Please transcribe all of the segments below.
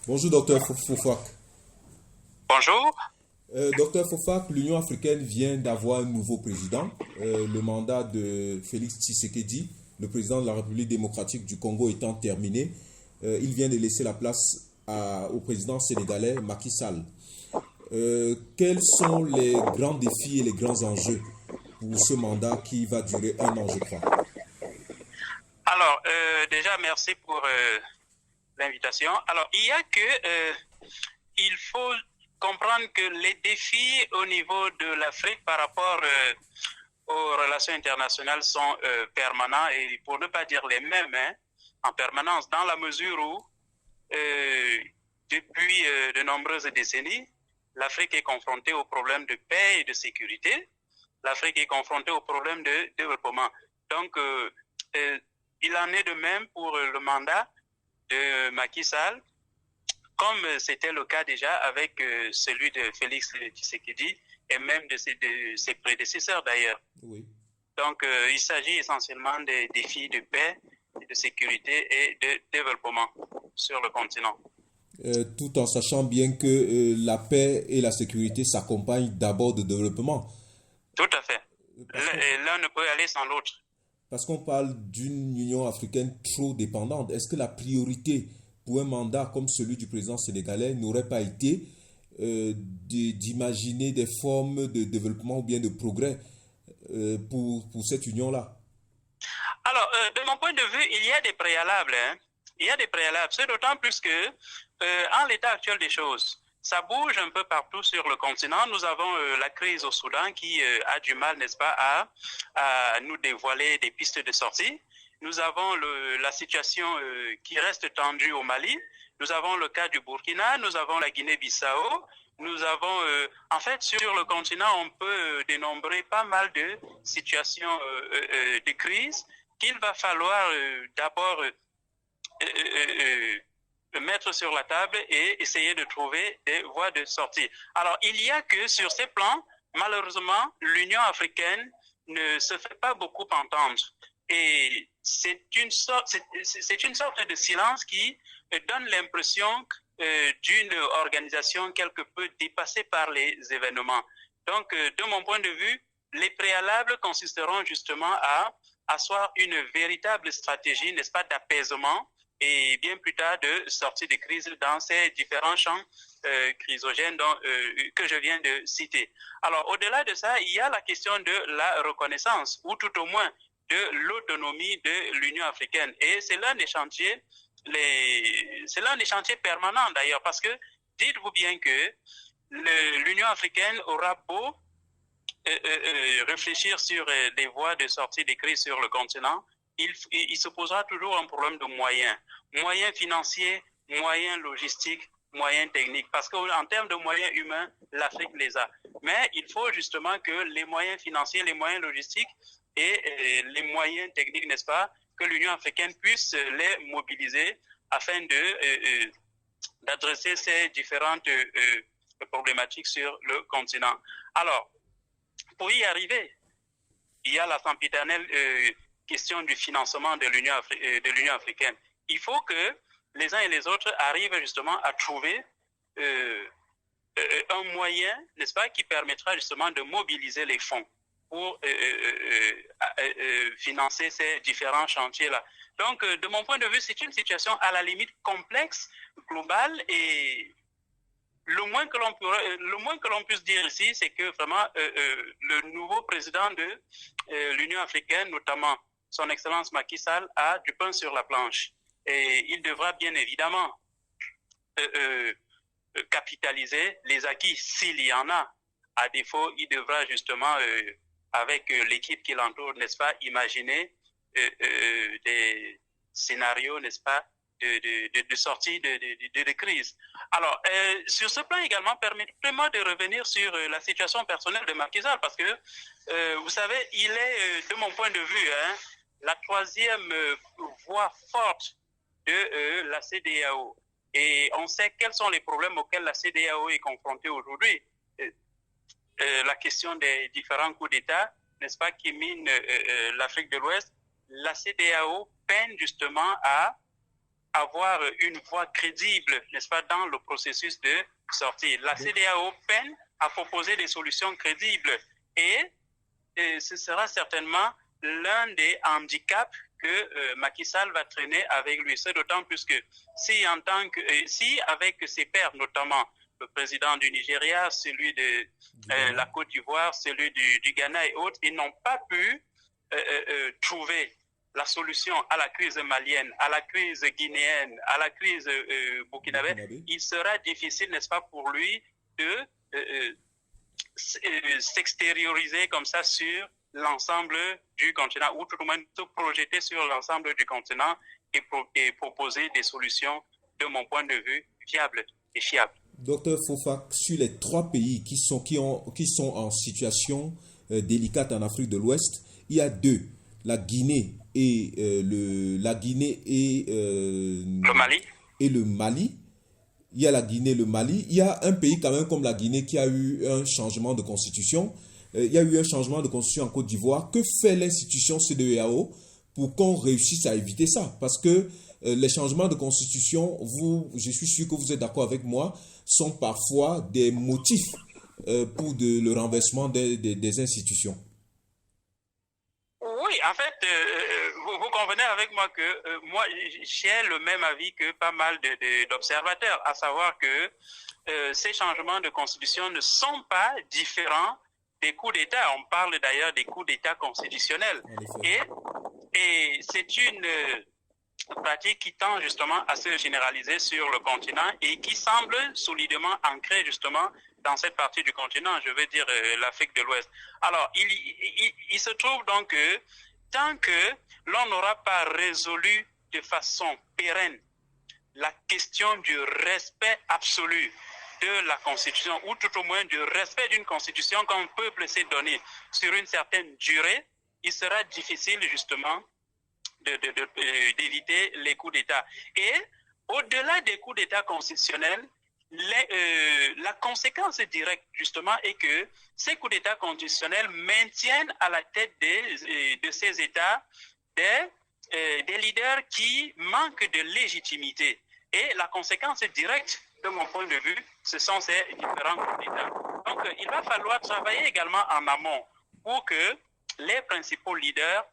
Bonjour, docteur Fofak. Bonjour. Docteur Fofak, l'Union africaine vient d'avoir un nouveau président. Le mandat de Félix Tshisekedi, le président de la République démocratique du Congo, étant terminé. Il vient de laisser la place au président sénégalais Macky Sall. Quels sont les grands défis et les grands enjeux pour ce mandat qui va durer un an, je crois? Alors, déjà, merci pour l'invitation. Alors, il faut comprendre que les défis au niveau de l'Afrique par rapport aux relations internationales sont permanents et pour ne pas dire les mêmes en permanence, dans la mesure où depuis de nombreuses décennies, l'Afrique est confrontée aux problèmes de paix et de sécurité. L'Afrique est confrontée aux problèmes de développement. Donc, il en est de même pour le mandat de Macky Sall, comme c'était le cas déjà avec celui de Félix Tshisekedi et même de ses prédécesseurs d'ailleurs. Oui. Donc, il s'agit essentiellement des défis de paix, de sécurité et de développement sur le continent. Tout en sachant bien que la paix et la sécurité s'accompagnent d'abord de développement. Tout à fait. Parce qu'on L'un ne peut aller sans l'autre. parce qu'on parle d'une Union africaine trop dépendante. Est-ce que la priorité pour un mandat comme celui du président sénégalais n'aurait pas été d'imaginer des formes de développement ou bien de progrès pour cette union-là? Alors, de mon point de vue, il y a des préalables. Il y a des préalables. C'est d'autant plus que, en l'état actuel des choses, ça bouge un peu partout sur le continent. Nous avons la crise au Soudan qui a du mal, n'est-ce pas, à nous dévoiler des pistes de sortie. Nous avons la situation qui reste tendue au Mali. Nous avons le cas du Burkina. Nous avons la Guinée-Bissau. Nous avons, en fait, sur le continent, on peut dénombrer pas mal de situations de crise qu'il va falloir d'abord mettre sur la table et essayer de trouver des voies de sortie. Alors, il y a que sur ces plans, malheureusement, l'Union africaine ne se fait pas beaucoup entendre. Et c'est une sorte de silence qui donne l'impression d'une organisation quelque peu dépassée par les événements. Donc, de mon point de vue, les préalables consisteront justement à asseoir une véritable stratégie, n'est-ce pas, d'apaisement et bien plus tard de sortie de crise dans ces différents champs chrysogènes que je viens de citer. Alors, au-delà de ça, il y a la question de la reconnaissance, ou tout au moins de l'autonomie de l'Union africaine. Et c'est l'un des chantiers, permanents d'ailleurs, parce que dites-vous bien que l'Union africaine aura beau réfléchir sur des voies de sortie des crises sur le continent, il se posera toujours un problème de moyens. Moyens financiers, moyens logistiques, moyens techniques. Parce qu'en termes de moyens humains, l'Afrique les a. Mais il faut justement que les moyens financiers, les moyens logistiques et les moyens techniques, n'est-ce pas, que l'Union africaine puisse les mobiliser afin d'adresser ces différentes problématiques sur le continent. Alors, pour y arriver, il y a la sempiternelle question du financement de l'Union africaine. Il faut que les uns et les autres arrivent justement à trouver un moyen, n'est-ce pas, qui permettra justement de mobiliser les fonds pour financer ces différents chantiers-là. Donc, de mon point de vue, c'est une situation à la limite complexe, globale, et le moins que l'on puisse dire ici, c'est que vraiment le nouveau président de l'Union africaine, notamment son Excellence Macky Sall, a du pain sur la planche. Et il devra bien évidemment capitaliser les acquis s'il y en a. À défaut, il devra justement, avec l'équipe qui l'entoure, n'est-ce pas, imaginer des scénarios, n'est-ce pas, de sortie de crise. Alors, sur ce plan également, permettez-moi de revenir sur la situation personnelle de Macky Sall, parce que, vous savez, il est, de mon point de vue, la troisième voie forte de la CEDEAO. Et on sait quels sont les problèmes auxquels la CEDEAO est confrontée aujourd'hui. La question des différents coups d'État, n'est-ce pas, qui minent l'Afrique de l'Ouest. La CEDEAO peine justement à avoir une voix crédible, n'est-ce pas, dans le processus de sortie. La CEDEAO peine à proposer des solutions crédibles et ce sera certainement l'un des handicaps que Macky Sall va traîner avec lui. C'est d'autant plus que si avec ses pairs, notamment le président du Nigeria, celui de la Côte d'Ivoire, celui du Ghana et autres, ils n'ont pas pu trouver la solution à la crise malienne, à la crise guinéenne, à la crise burkinabé, il sera difficile, n'est-ce pas, pour lui de s'extérioriser comme ça sur l'ensemble du continent, ou tout au moins se projeter sur l'ensemble du continent et proposer des solutions, de mon point de vue, viables et fiables. Docteur Fofak, sur les 3 pays qui sont en situation délicate en Afrique de l'Ouest, il y a 2, la Guinée et le Mali. Et le Mali. Il y a la Guinée, le Mali. Il y a un pays quand même comme la Guinée qui a eu un changement de constitution. Il y a eu un changement de constitution en Côte d'Ivoire. Que fait l'institution CEDEAO pour qu'on réussisse à éviter ça? Parce que les changements de constitution, je suis sûr que vous êtes d'accord avec moi, sont parfois des motifs pour le renversement des institutions. Oui, en fait, vous convenez avec moi que moi, j'ai le même avis que pas mal d'observateurs, à savoir que ces changements de constitution ne sont pas différents des coups d'État. On parle d'ailleurs des coups d'État constitutionnels. Et c'est une pratique qui tend justement à se généraliser sur le continent et qui semble solidement ancrée justement dans cette partie du continent, je veux dire l'Afrique de l'Ouest. Alors, il se trouve donc que tant que l'on n'aura pas résolu de façon pérenne la question du respect absolu de la Constitution, ou tout au moins du respect d'une Constitution qu'un peuple s'est donné sur une certaine durée, il sera difficile justement d'éviter les coups d'État. Et au-delà des coups d'État constitutionnels, la conséquence directe justement est que ces coups d'État constitutionnels maintiennent à la tête de ces États des leaders qui manquent de légitimité. Et la conséquence directe, de mon point de vue, ce sont ces différents coups d'État. Donc, il va falloir travailler également en amont pour que les principaux leaders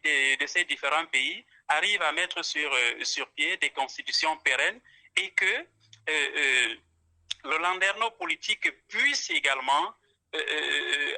de ces différents pays arrivent à mettre sur pied des constitutions pérennes et que le landerneau politique puisse également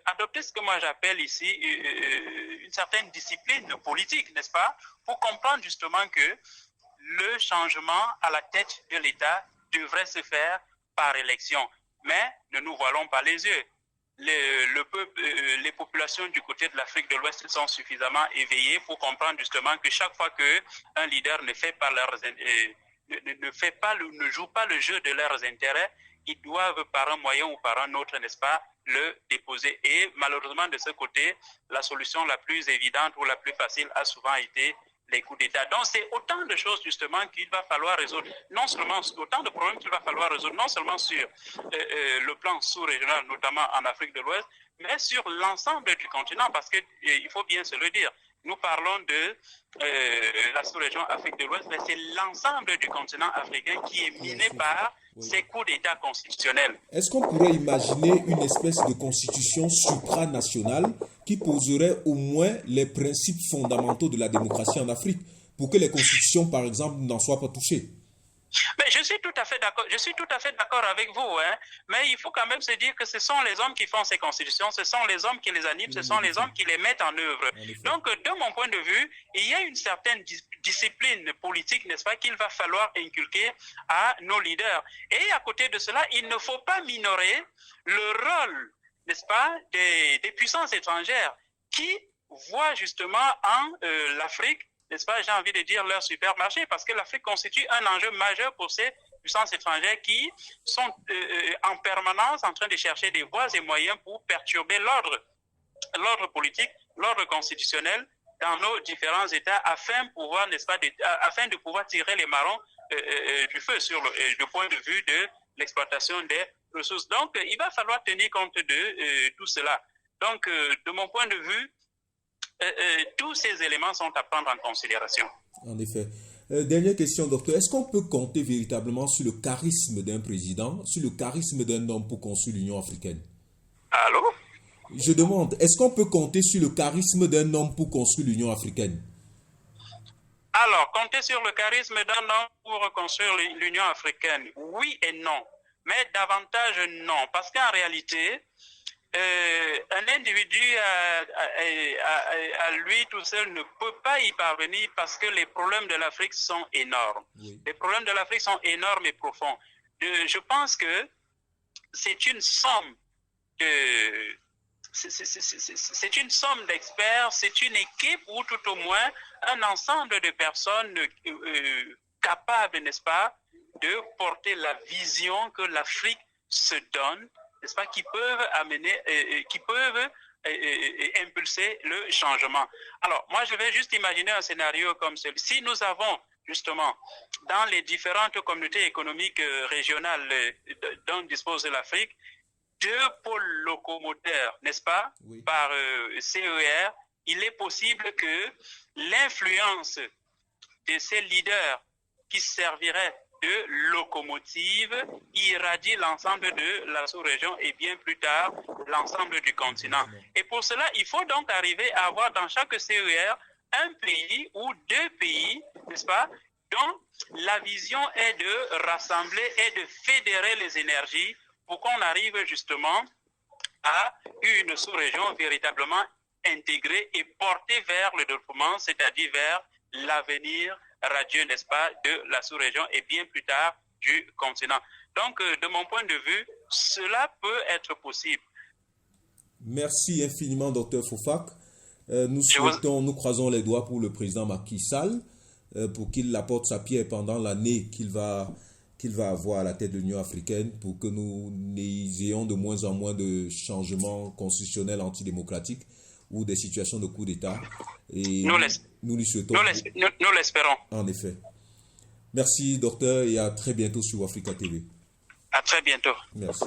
adopter ce que moi j'appelle ici une certaine discipline politique, n'est-ce pas, pour comprendre justement que le changement à la tête de l'État devrait se faire par élection. Mais ne nous voilons pas les yeux. Les populations du côté de l'Afrique de l'Ouest sont suffisamment éveillées pour comprendre justement que chaque fois qu'un leader ne joue pas le jeu de leurs intérêts, ils doivent par un moyen ou par un autre, n'est-ce pas, le déposer. Et malheureusement, de ce côté, la solution la plus évidente ou la plus facile a souvent été les coups d'État. Donc, c'est autant de choses, justement, qu'il va falloir résoudre. Non seulement, autant de problèmes qu'il va falloir résoudre, non seulement sur le plan sous-régional, notamment en Afrique de l'Ouest, mais sur l'ensemble du continent, parce qu'il faut bien se le dire. Nous parlons de la sous-région Afrique de l'Ouest, mais c'est l'ensemble du continent africain qui est miné par ces coups d'État constitutionnels. Est-ce qu'on pourrait imaginer une espèce de constitution supranationale qui poserait au moins les principes fondamentaux de la démocratie en Afrique pour que les constitutions, par exemple, n'en soient pas touchées? Mais je suis tout à fait d'accord avec vous, hein. Mais il faut quand même se dire que ce sont les hommes qui font ces constitutions, ce sont les hommes qui les animent, ce sont les hommes qui les mettent en œuvre. Donc, de mon point de vue, il y a une certaine discipline politique, n'est-ce pas, qu'il va falloir inculquer à nos leaders. Et à côté de cela, il ne faut pas minorer le rôle, n'est-ce pas, des puissances étrangères qui voient justement en l'Afrique, n'est-ce pas, j'ai envie de dire leur supermarché, parce que l'Afrique constitue un enjeu majeur pour ces puissances étrangères qui sont en permanence en train de chercher des voies et moyens pour perturber l'ordre politique, l'ordre constitutionnel dans nos différents États afin de pouvoir tirer les marrons du feu sur le point de vue de l'exploitation des ressources. Donc, il va falloir tenir compte de tout cela. Donc, de mon point de vue, tous ces éléments sont à prendre en considération. En effet. Dernière question, docteur. Est-ce qu'on peut compter véritablement sur le charisme d'un président, sur le charisme d'un homme pour construire l'Union africaine? Allô? Je demande, est-ce qu'on peut compter sur le charisme d'un homme pour construire l'Union africaine? Alors, compter sur le charisme d'un homme pour reconstruire l'Union africaine, oui et non. Mais davantage non. Parce qu'en réalité, un individu à lui tout seul ne peut pas y parvenir parce que les problèmes de l'Afrique sont énormes. Oui. Les problèmes de l'Afrique sont énormes et profonds. Je pense que c'est une somme c'est une somme d'experts, c'est une équipe ou tout au moins un ensemble de personnes capables, n'est-ce pas, de porter la vision que l'Afrique se donne, n'est-ce pas, qui peuvent amener, qui peuvent impulser le changement. Alors, moi, je vais juste imaginer un scénario comme celui-ci. Si nous avons, justement, dans les différentes communautés économiques régionales dont dispose l'Afrique, 2 pôles locomoteurs, n'est-ce pas, oui, par CER, il est possible que l'influence de ces leaders qui serviraient de locomotive irradie l'ensemble de la sous-région et bien plus tard l'ensemble du continent. Et pour cela, il faut donc arriver à avoir dans chaque CER un pays ou 2 pays, n'est-ce pas, dont la vision est de rassembler et de fédérer les énergies pour qu'on arrive justement à une sous-région véritablement intégrée et portée vers le développement, c'est-à-dire vers l'avenir radieux, n'est-ce pas, de la sous-région et bien plus tard du continent. Donc, de mon point de vue, cela peut être possible. Merci infiniment, Dr Fofak. Nous croisons les doigts pour le président Macky Sall, pour qu'il apporte sa pierre pendant l'année qu'il va avoir à la tête de l'Union africaine, pour que nous ayons de moins en moins de changements constitutionnels antidémocratiques ou des situations de coup d'État. Et nous lui souhaitons. Nous l'espérons. En effet. Merci, docteur, et à très bientôt sur Africa TV. À très bientôt. Merci.